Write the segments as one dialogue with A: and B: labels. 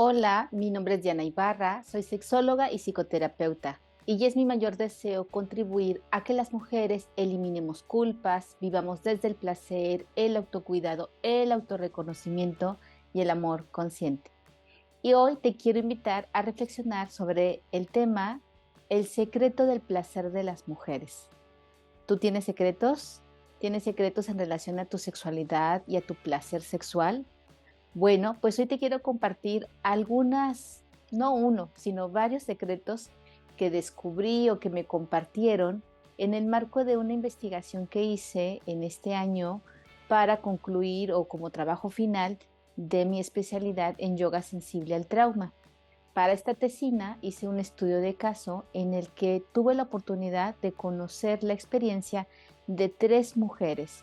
A: Hola, mi nombre es Diana Ibarra, soy sexóloga y psicoterapeuta, y es mi mayor deseo contribuir a que las mujeres eliminemos culpas, vivamos desde el placer, el autocuidado, el autorreconocimiento y el amor consciente. Y hoy te quiero invitar a reflexionar sobre el tema el secreto del placer de las mujeres. ¿Tú tienes secretos? ¿Tienes secretos en relación a tu sexualidad y a tu placer sexual? Bueno, pues hoy te quiero compartir no uno, sino varios secretos que descubrí o que me compartieron en el marco de una investigación que hice en este año para concluir o como trabajo final de mi especialidad en yoga sensible al trauma. Para esta tesina hice un estudio de caso en el que tuve la oportunidad de conocer la experiencia de tres mujeres,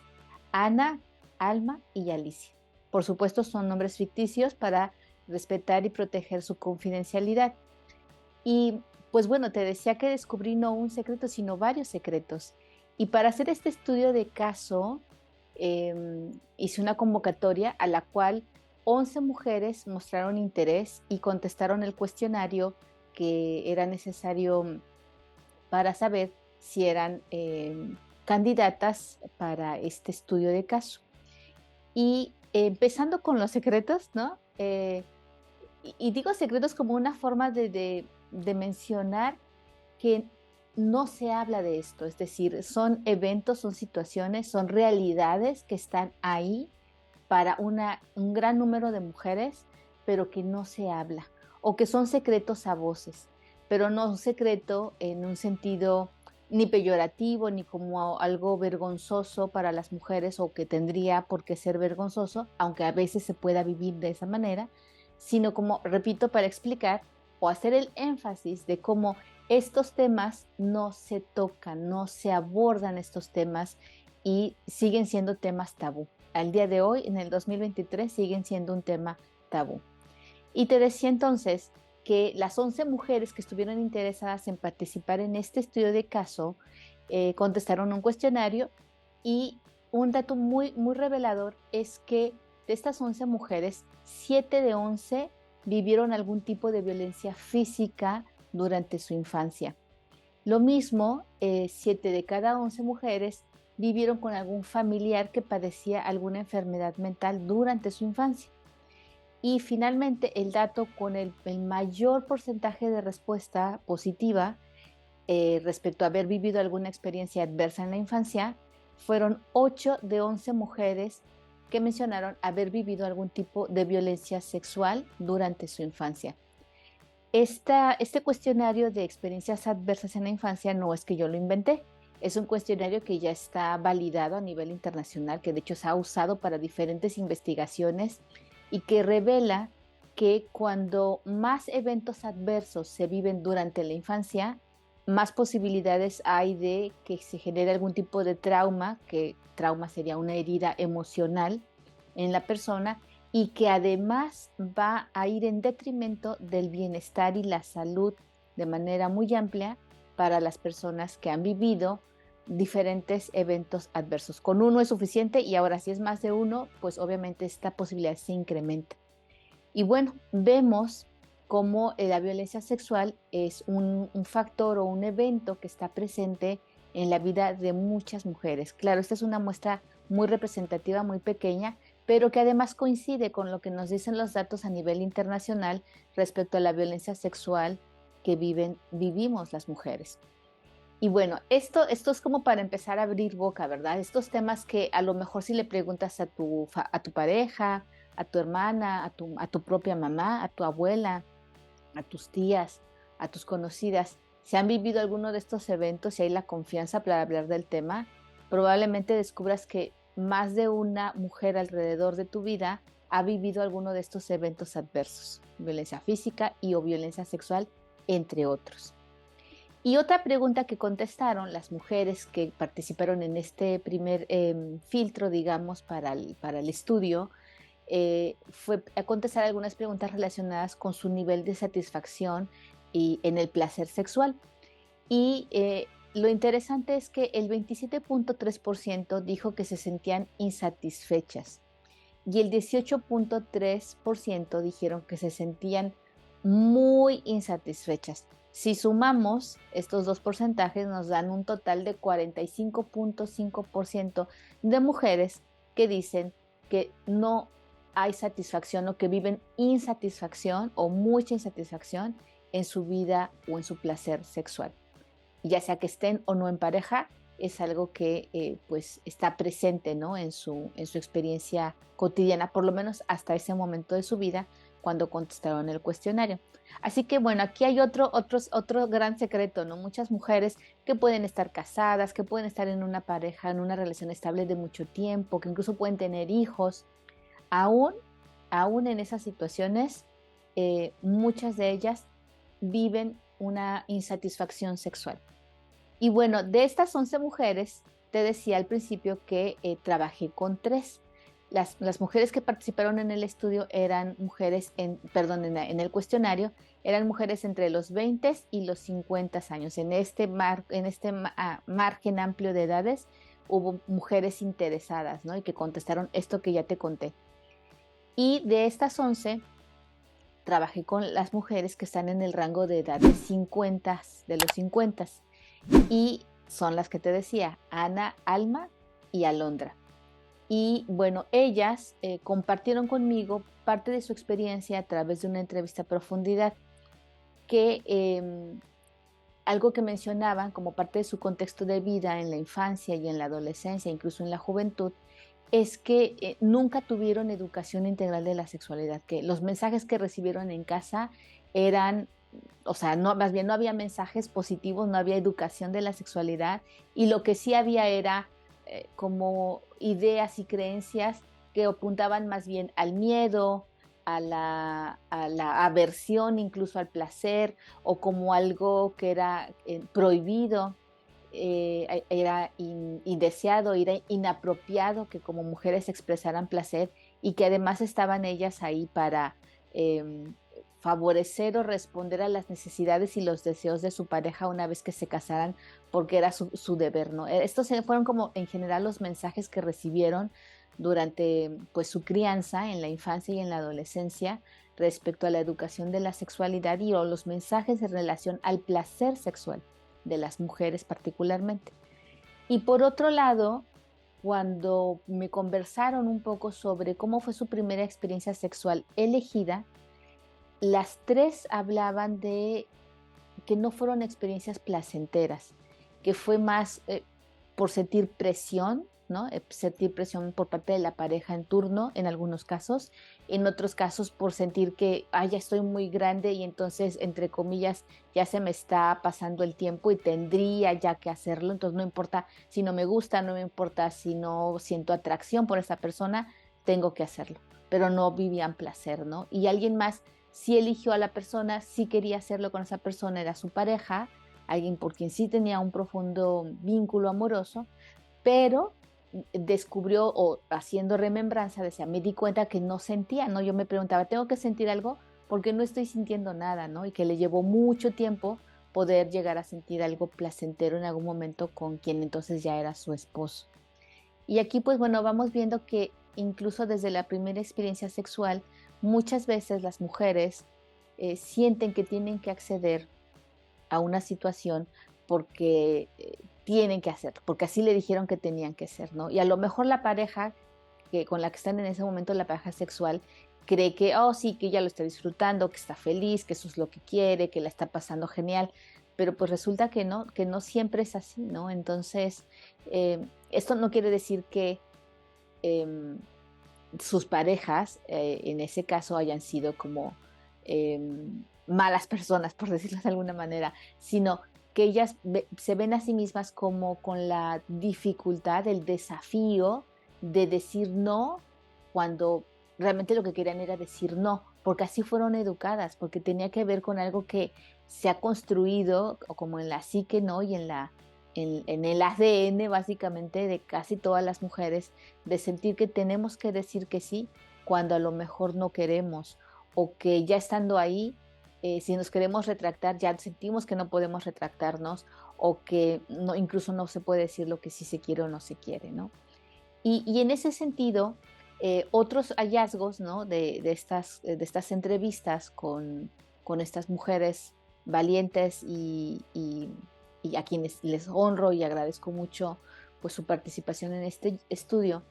A: Ana, Alma y Alicia. Por supuesto, son nombres ficticios para respetar y proteger su confidencialidad. Y pues bueno, te decía que descubrí no un secreto, sino varios secretos. Y para hacer este estudio de caso, hice una convocatoria a la cual 11 mujeres mostraron interés y contestaron el cuestionario que era necesario para saber si eran candidatas para este estudio de caso. Y empezando con los secretos, ¿no? Y digo secretos como una forma de mencionar que no se habla de esto, es decir, son eventos, son situaciones, son realidades que están ahí para un gran número de mujeres, pero que no se habla, o que son secretos a voces, pero no un secreto en un sentido ni peyorativo, ni como algo vergonzoso para las mujeres o que tendría por qué ser vergonzoso, aunque a veces se pueda vivir de esa manera, sino como, repito, para explicar o hacer el énfasis de cómo estos temas no se tocan, no se abordan estos temas y siguen siendo temas tabú. Al día de hoy, en el 2023, siguen siendo un tema tabú. Y te decía entonces que las 11 mujeres que estuvieron interesadas en participar en este estudio de caso contestaron un cuestionario y un dato muy revelador es que de estas 11 mujeres, 7 de 11 vivieron algún tipo de violencia física durante su infancia. Lo mismo, 7 de cada 11 mujeres vivieron con algún familiar que padecía alguna enfermedad mental durante su infancia. Y finalmente, el dato con el mayor porcentaje de respuesta positiva respecto a haber vivido alguna experiencia adversa en la infancia, fueron 8 de 11 mujeres que mencionaron haber vivido algún tipo de violencia sexual durante su infancia. Este cuestionario de experiencias adversas en la infancia no es que yo lo inventé, es un cuestionario que ya está validado a nivel internacional, que de hecho se ha usado para diferentes investigaciones y que revela que cuando más eventos adversos se viven durante la infancia, más posibilidades hay de que se genere algún tipo de trauma, que trauma sería una herida emocional en la persona y que además va a ir en detrimento del bienestar y la salud de manera muy amplia para las personas que han vivido diferentes eventos adversos. Con uno es suficiente y ahora si es más de uno, pues obviamente esta posibilidad se incrementa. Y bueno, vemos cómo la violencia sexual es un factor o un evento que está presente en la vida de muchas mujeres. Claro, esta es una muestra muy representativa, muy pequeña, pero que además coincide con lo que nos dicen los datos a nivel internacional respecto a la violencia sexual que vivimos las mujeres. Y bueno, esto es como para empezar a abrir boca, ¿verdad? Estos temas que a lo mejor si le preguntas a tu pareja, a tu hermana, a tu propia mamá, a tu abuela, a tus tías, a tus conocidas, si han vivido alguno de estos eventos y hay la confianza para hablar del tema, probablemente descubras que más de una mujer alrededor de tu vida ha vivido alguno de estos eventos adversos, violencia física y o violencia sexual, entre otros. Y otra pregunta que contestaron las mujeres que participaron en este primer filtro, digamos, para el estudio, fue a contestar algunas preguntas relacionadas con su nivel de satisfacción y en el placer sexual. Y lo interesante es que el 27.3% dijo que se sentían insatisfechas y el 18.3% dijeron que se sentían muy insatisfechas. Si sumamos estos dos porcentajes, nos dan un total de 45.5% de mujeres que dicen que no hay satisfacción o que viven insatisfacción o mucha insatisfacción en su vida o en su placer sexual. Ya sea que estén o no en pareja, es algo que pues está presente, ¿no? en su experiencia cotidiana, por lo menos hasta ese momento de su vida, cuando contestaron el cuestionario. Así que bueno, aquí hay otro gran secreto, ¿no? Muchas mujeres que pueden estar casadas, que pueden estar en una pareja, en una relación estable de mucho tiempo, que incluso pueden tener hijos, aún, aún en esas situaciones, muchas de ellas viven una insatisfacción sexual. Y bueno, de estas 11 mujeres, te decía al principio que trabajé con tres. Las mujeres que participaron en el estudio eran mujeres, en el cuestionario, eran mujeres entre los 20 y los 50 años. En este margen amplio de edades hubo mujeres interesadas, ¿no? Y que contestaron esto que ya te conté. Y de estas 11, trabajé con las mujeres que están en el rango de edad de los 50. Y son las que te decía, Ana, Alma y Alondra. Y bueno, ellas compartieron conmigo parte de su experiencia a través de una entrevista a profundidad, que algo que mencionaban como parte de su contexto de vida en la infancia y en la adolescencia, incluso en la juventud, es que nunca tuvieron educación integral de la sexualidad, que los mensajes que recibieron en casa eran, o sea, no, más bien no había mensajes positivos, no había educación de la sexualidad, y lo que sí había era como ideas y creencias que apuntaban más bien al miedo, a la aversión, incluso al placer, o como algo que era prohibido, era indeseado, era inapropiado que como mujeres expresaran placer, y que además estaban ellas ahí para eh, favorecer o responder a las necesidades y los deseos de su pareja una vez que se casaran, porque era su deber, ¿no? Estos fueron como en general los mensajes que recibieron durante pues su crianza en la infancia y en la adolescencia respecto a la educación de la sexualidad y o los mensajes en relación al placer sexual de las mujeres particularmente. Y por otro lado, cuando me conversaron un poco sobre cómo fue su primera experiencia sexual elegida, las tres hablaban de que no fueron experiencias placenteras, que fue más por sentir presión, ¿no? Sentir presión por parte de la pareja en turno en algunos casos, en otros casos por sentir que ya estoy muy grande y entonces, entre comillas, ya se me está pasando el tiempo y tendría ya que hacerlo, entonces no importa si no me gusta, no me importa si no siento atracción por esa persona, tengo que hacerlo, pero no vivían placer, ¿no? Y alguien más sí eligió a la persona, sí quería hacerlo con esa persona, era su pareja, alguien por quien sí tenía un profundo vínculo amoroso, pero descubrió, o haciendo remembranza, decía, me di cuenta que no sentía, ¿no? Yo me preguntaba, ¿tengo que sentir algo? Porque no estoy sintiendo nada, ¿no? Y que le llevó mucho tiempo poder llegar a sentir algo placentero en algún momento con quien entonces ya era su esposo. Y aquí, pues bueno, vamos viendo que incluso desde la primera experiencia sexual, muchas veces las mujeres sienten que tienen que acceder a una situación porque tienen que hacerlo, porque así le dijeron que tenían que ser, ¿no? Y a lo mejor la pareja que con la que están en ese momento, la pareja sexual, cree que, oh sí, que ella lo está disfrutando, que está feliz, que eso es lo que quiere, que la está pasando genial, pero pues resulta que no siempre es así, ¿no? Entonces, esto no quiere decir que eh, sus parejas, en ese caso, hayan sido como eh, malas personas, por decirlo de alguna manera, sino que ellas se ven a sí mismas como con la dificultad, el desafío de decir no cuando realmente lo que querían era decir no, porque así fueron educadas, porque tenía que ver con algo que se ha construido o como en la psique, ¿no? Y en el ADN básicamente de casi todas las mujeres, de sentir que tenemos que decir que sí cuando a lo mejor no queremos, o que ya estando ahí, si nos queremos retractar, ya sentimos que no podemos retractarnos, o que no, incluso no se puede decir lo que sí se quiere o no se quiere, ¿no? Y en ese sentido, Otros hallazgos, ¿no? De estas entrevistas con estas mujeres valientes y a quienes les honro y agradezco mucho pues, su participación en este estudio,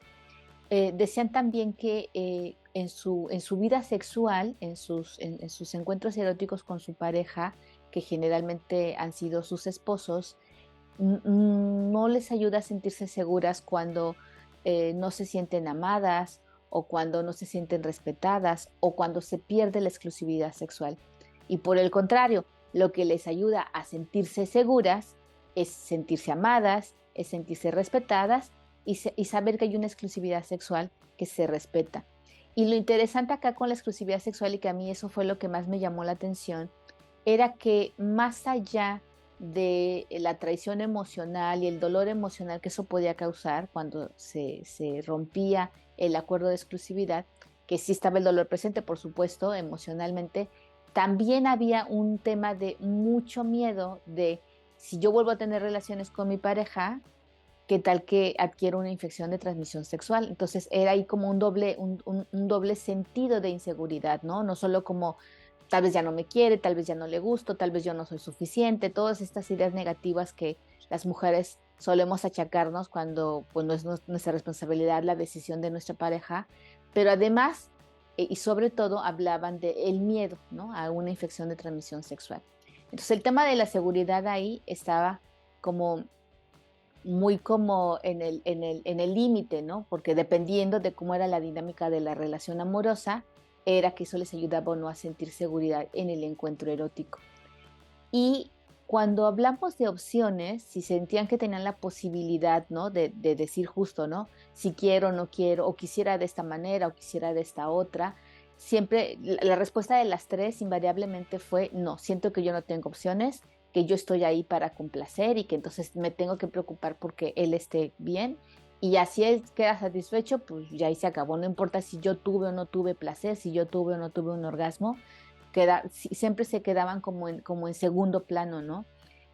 A: decían también que en su vida sexual, en sus encuentros eróticos con su pareja, que generalmente han sido sus esposos, no les ayuda a sentirse seguras cuando no se sienten amadas o cuando no se sienten respetadas o cuando se pierde la exclusividad sexual. Y por el contrario, lo que les ayuda a sentirse seguras es sentirse amadas, es sentirse respetadas y saber que hay una exclusividad sexual que se respeta. Y lo interesante acá con la exclusividad sexual, y que a mí eso fue lo que más me llamó la atención, era que más allá de la traición emocional y el dolor emocional que eso podía causar cuando se rompía el acuerdo de exclusividad, que sí estaba el dolor presente, por supuesto, emocionalmente, también había un tema de mucho miedo de si yo vuelvo a tener relaciones con mi pareja, qué tal que adquiero una infección de transmisión sexual. Entonces era ahí como un doble sentido de inseguridad, ¿no? No solo como tal vez ya no me quiere, tal vez ya no le gusto, tal vez yo no soy suficiente, todas estas ideas negativas que las mujeres solemos achacarnos cuando pues, no es nuestra responsabilidad la decisión de nuestra pareja, pero además y sobre todo hablaban del miedo, ¿no? A una infección de transmisión sexual. Entonces el tema de la seguridad ahí estaba como muy como en el límite, ¿no? Porque dependiendo de cómo era la dinámica de la relación amorosa, era que eso les ayudaba o no a sentir seguridad en el encuentro erótico. Y cuando hablamos de opciones, si sentían que tenían la posibilidad, ¿no? De decir justo, ¿no? Si quiero o no quiero, o quisiera de esta manera, o quisiera de esta otra, siempre la respuesta de las tres invariablemente fue no, siento que yo no tengo opciones, que yo estoy ahí para complacer y que entonces me tengo que preocupar porque él esté bien. Y así él queda satisfecho, pues ya ahí se acabó. No importa si yo tuve o no tuve placer, si yo tuve o no tuve un orgasmo, siempre se quedaban como en segundo plano, ¿no?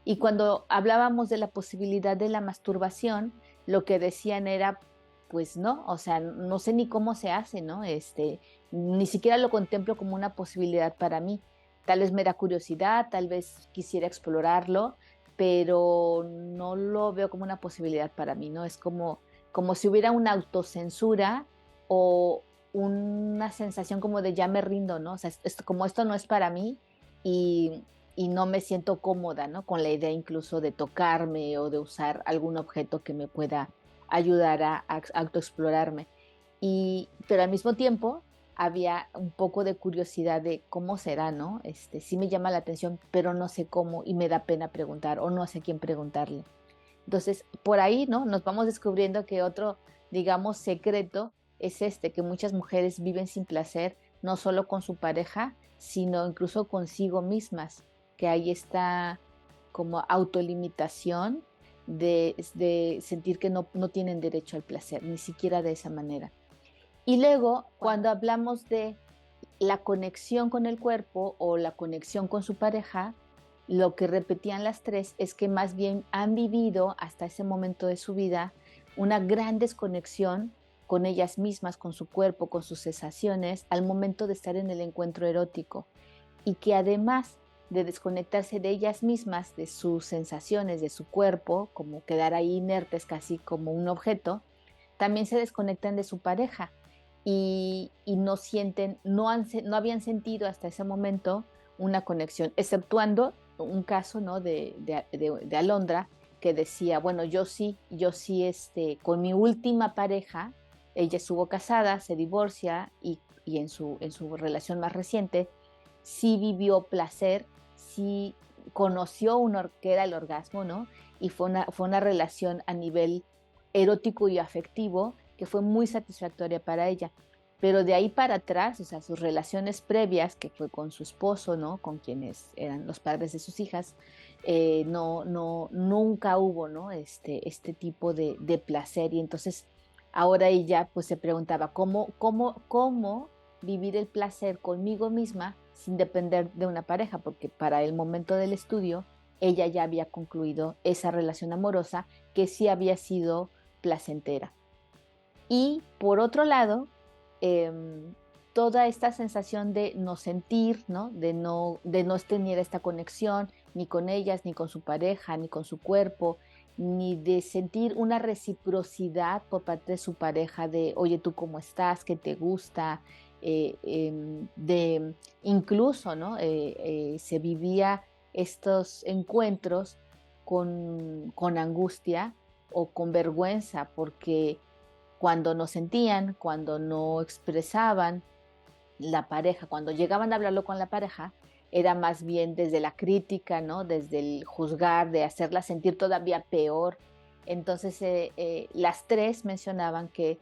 A: Y cuando hablábamos de la posibilidad de la masturbación, lo que decían era, pues no, o sea, no sé ni cómo se hace, ¿no? Ni siquiera lo contemplo como una posibilidad para mí. Tal vez me da curiosidad, tal vez quisiera explorarlo, pero no lo veo como una posibilidad para mí, ¿no? Es como si hubiera una autocensura o una sensación como de ya me rindo, ¿no? O sea, como esto no es para mí y, y no me siento cómoda, ¿no? Con la idea incluso de tocarme o de usar algún objeto que me pueda ayudar a autoexplorarme. Pero al mismo tiempo había un poco de curiosidad de cómo será, ¿no? Sí me llama la atención, pero no sé cómo y me da pena preguntar o no sé a quién preguntarle. Entonces, por ahí, ¿no? Nos vamos descubriendo que otro, digamos, secreto es que muchas mujeres viven sin placer, no solo con su pareja, sino incluso consigo mismas, que ahí está como autolimitación de sentir que no tienen derecho al placer, ni siquiera de esa manera. Y luego, cuando hablamos de la conexión con el cuerpo o la conexión con su pareja, lo que repetían las tres es que más bien han vivido hasta ese momento de su vida una gran desconexión con ellas mismas, con su cuerpo, con sus sensaciones, al momento de estar en el encuentro erótico. Y que además de desconectarse de ellas mismas, de sus sensaciones, de su cuerpo, como quedar ahí inertes casi como un objeto, también se desconectan de su pareja y no sienten, no habían sentido hasta ese momento una conexión, exceptuando un caso, ¿no? de Alondra, que decía, bueno, yo sí, con mi última pareja, ella estuvo casada, se divorcia y en su relación más reciente, sí vivió placer, sí conoció que era el orgasmo, ¿no? Y fue una relación a nivel erótico y afectivo que fue muy satisfactoria para ella. Pero de ahí para atrás, o sea, sus relaciones previas, que fue con su esposo, ¿no? Con quienes eran los padres de sus hijas, nunca hubo, ¿no? Este tipo de placer. Y entonces ahora ella pues se preguntaba, ¿cómo vivir el placer conmigo misma sin depender de una pareja? Porque para el momento del estudio, ella ya había concluido esa relación amorosa que sí había sido placentera. Y por otro lado, em, toda esta sensación de no sentir, ¿no? De no tener esta conexión ni con ellas, ni con su pareja, ni con su cuerpo, ni de sentir una reciprocidad por parte de su pareja de, oye, ¿tú cómo estás? ¿Qué te gusta? De incluso, ¿no? Se vivía estos encuentros con angustia o con vergüenza, porque cuando no sentían, cuando no expresaban la pareja, cuando llegaban a hablarlo con la pareja, era más bien desde la crítica, ¿no? Desde el juzgar, de hacerla sentir todavía peor. Entonces, las tres mencionaban que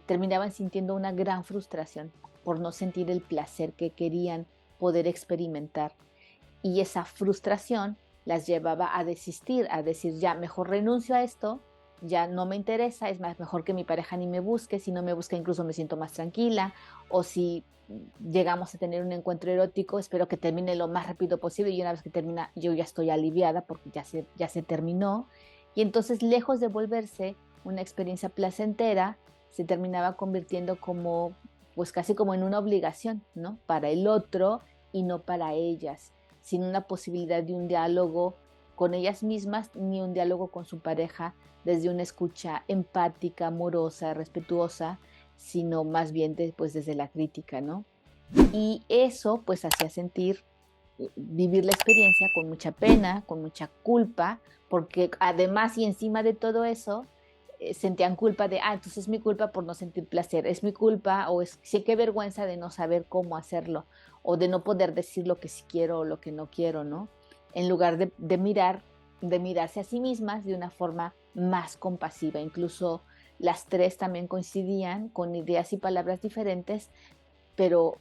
A: terminaban sintiendo una gran frustración por no sentir el placer que querían poder experimentar. Y esa frustración las llevaba a desistir, a decir, ya, mejor renuncio a esto, ya no me interesa, es más, mejor que mi pareja ni me busque, si no me busca incluso me siento más tranquila, o si llegamos a tener un encuentro erótico, espero que termine lo más rápido posible y una vez que termina yo ya estoy aliviada porque ya se terminó. Y entonces, lejos de volverse una experiencia placentera, se terminaba convirtiendo como, pues casi como en una obligación, ¿no? Para el otro y no para ellas, sin una posibilidad de un diálogo con ellas mismas ni un diálogo con su pareja desde una escucha empática, amorosa, respetuosa, sino más bien pues desde la crítica, ¿no? Y eso pues hacía sentir, vivir la experiencia con mucha pena, con mucha culpa, porque además y encima de todo eso, sentían culpa de, entonces es mi culpa por no sentir placer, es mi culpa o es, sí, qué vergüenza de no saber cómo hacerlo o de no poder decir lo que sí quiero o lo que no quiero, ¿no? En lugar de mirarse a sí mismas de una forma más compasiva. Incluso las tres también coincidían con ideas y palabras diferentes, pero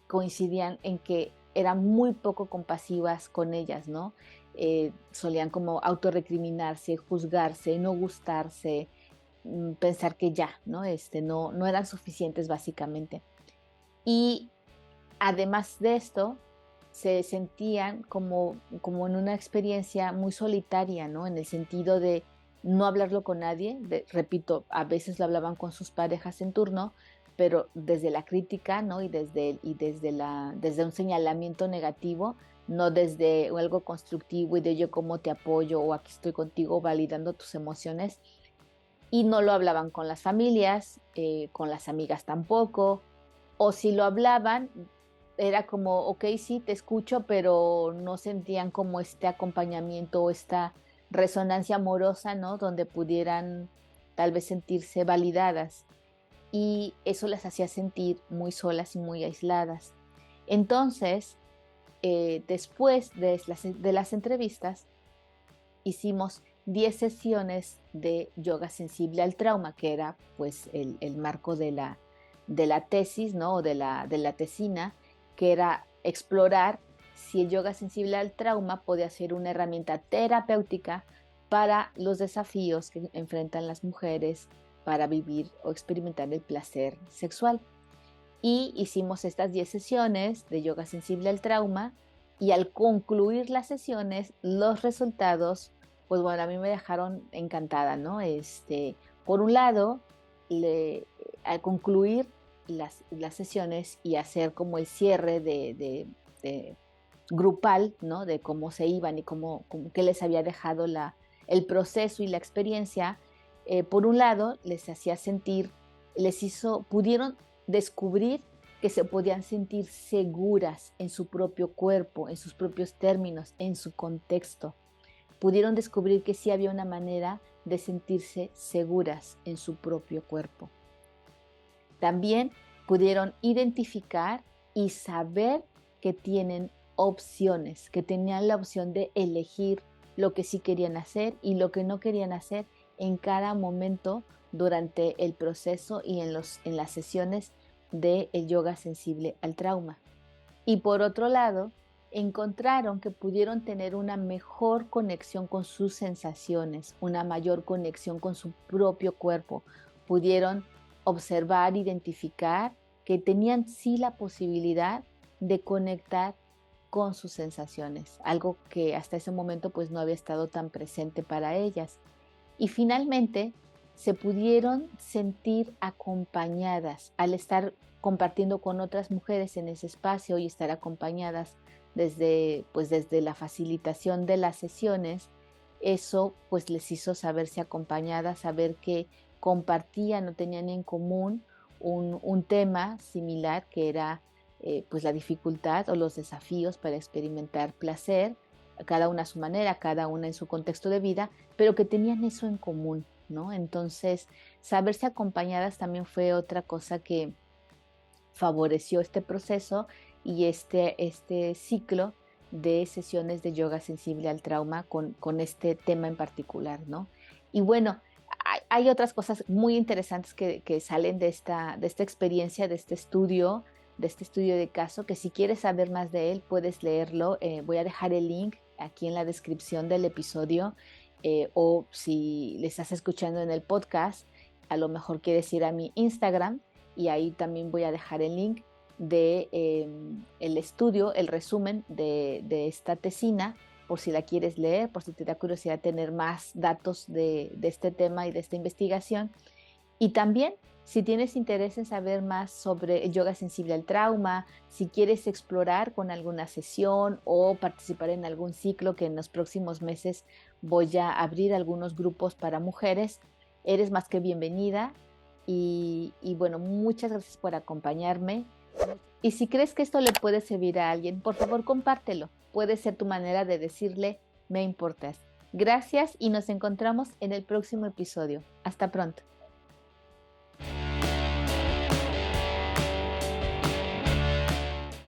A: coincidían en que eran muy poco compasivas con ellas, ¿no? Solían como autorrecriminarse, juzgarse, no gustarse, pensar que ya, ¿no? No eran suficientes básicamente. Y además de esto, se sentían como en una experiencia muy solitaria, ¿no? En el sentido de no hablarlo con nadie, repito, a veces lo hablaban con sus parejas en turno, pero desde la crítica, ¿no? Desde un señalamiento negativo, no desde algo constructivo y de yo cómo te apoyo o aquí estoy contigo validando tus emociones. Y no lo hablaban con las familias, con las amigas tampoco, o si lo hablaban, era como, ok, sí, te escucho, pero no sentían como este acompañamiento o esta resonancia amorosa, ¿no? Donde pudieran tal vez sentirse validadas. Y eso las hacía sentir muy solas y muy aisladas. Entonces, después de las entrevistas, hicimos 10 sesiones de yoga sensible al trauma, que era pues el marco de la tesis, ¿no? O de la tesina, que era explorar si el yoga sensible al trauma podía ser una herramienta terapéutica para los desafíos que enfrentan las mujeres para vivir o experimentar el placer sexual. Y hicimos estas 10 sesiones de yoga sensible al trauma y al concluir las sesiones, los resultados, pues bueno, a mí me dejaron encantada, ¿no? Por un lado, al concluir las sesiones y hacer como el cierre de grupal, ¿no? De cómo se iban y qué les había dejado el proceso y la experiencia, por un lado, les hacía sentir, pudieron descubrir que se podían sentir seguras en su propio cuerpo, en sus propios términos, en su contexto. Pudieron descubrir que sí había una manera de sentirse seguras en su propio cuerpo. También pudieron identificar y saber que tienen opciones, que tenían la opción de elegir lo que sí querían hacer y lo que no querían hacer en cada momento durante el proceso y en las sesiones del yoga sensible al trauma. Y por otro lado, encontraron que pudieron tener una mejor conexión con sus sensaciones, una mayor conexión con su propio cuerpo. Pudieron observar, identificar que tenían sí la posibilidad de conectar con sus sensaciones, algo que hasta ese momento pues no había estado tan presente para ellas. Y finalmente se pudieron sentir acompañadas al estar compartiendo con otras mujeres en ese espacio y estar acompañadas desde la facilitación de las sesiones. Eso pues les hizo saberse acompañadas, saber que compartían o tenían en común un tema similar que era pues la dificultad o los desafíos para experimentar placer, cada una a su manera, cada una en su contexto de vida, pero que tenían eso en común, ¿no? Entonces, saberse acompañadas también fue otra cosa que favoreció este proceso y este ciclo de sesiones de yoga sensible al trauma con este tema en particular, ¿no? Y bueno, hay otras cosas muy interesantes que salen de esta experiencia, de este estudio de caso, que si quieres saber más de él, puedes leerlo. Voy a dejar el link aquí en la descripción del episodio, o si le estás escuchando en el podcast, a lo mejor quieres ir a mi Instagram y ahí también voy a dejar el link de el estudio, el resumen de esta tesina, por si la quieres leer, por si te da curiosidad tener más datos de este tema y de esta investigación. Y también, si tienes interés en saber más sobre el yoga sensible al trauma, si quieres explorar con alguna sesión o participar en algún ciclo que en los próximos meses voy a abrir algunos grupos para mujeres, eres más que bienvenida. Y bueno, muchas gracias por acompañarme. Y si crees que esto le puede servir a alguien, por favor compártelo. Puede ser tu manera de decirle, me importas. Gracias y nos encontramos en el próximo episodio. Hasta pronto.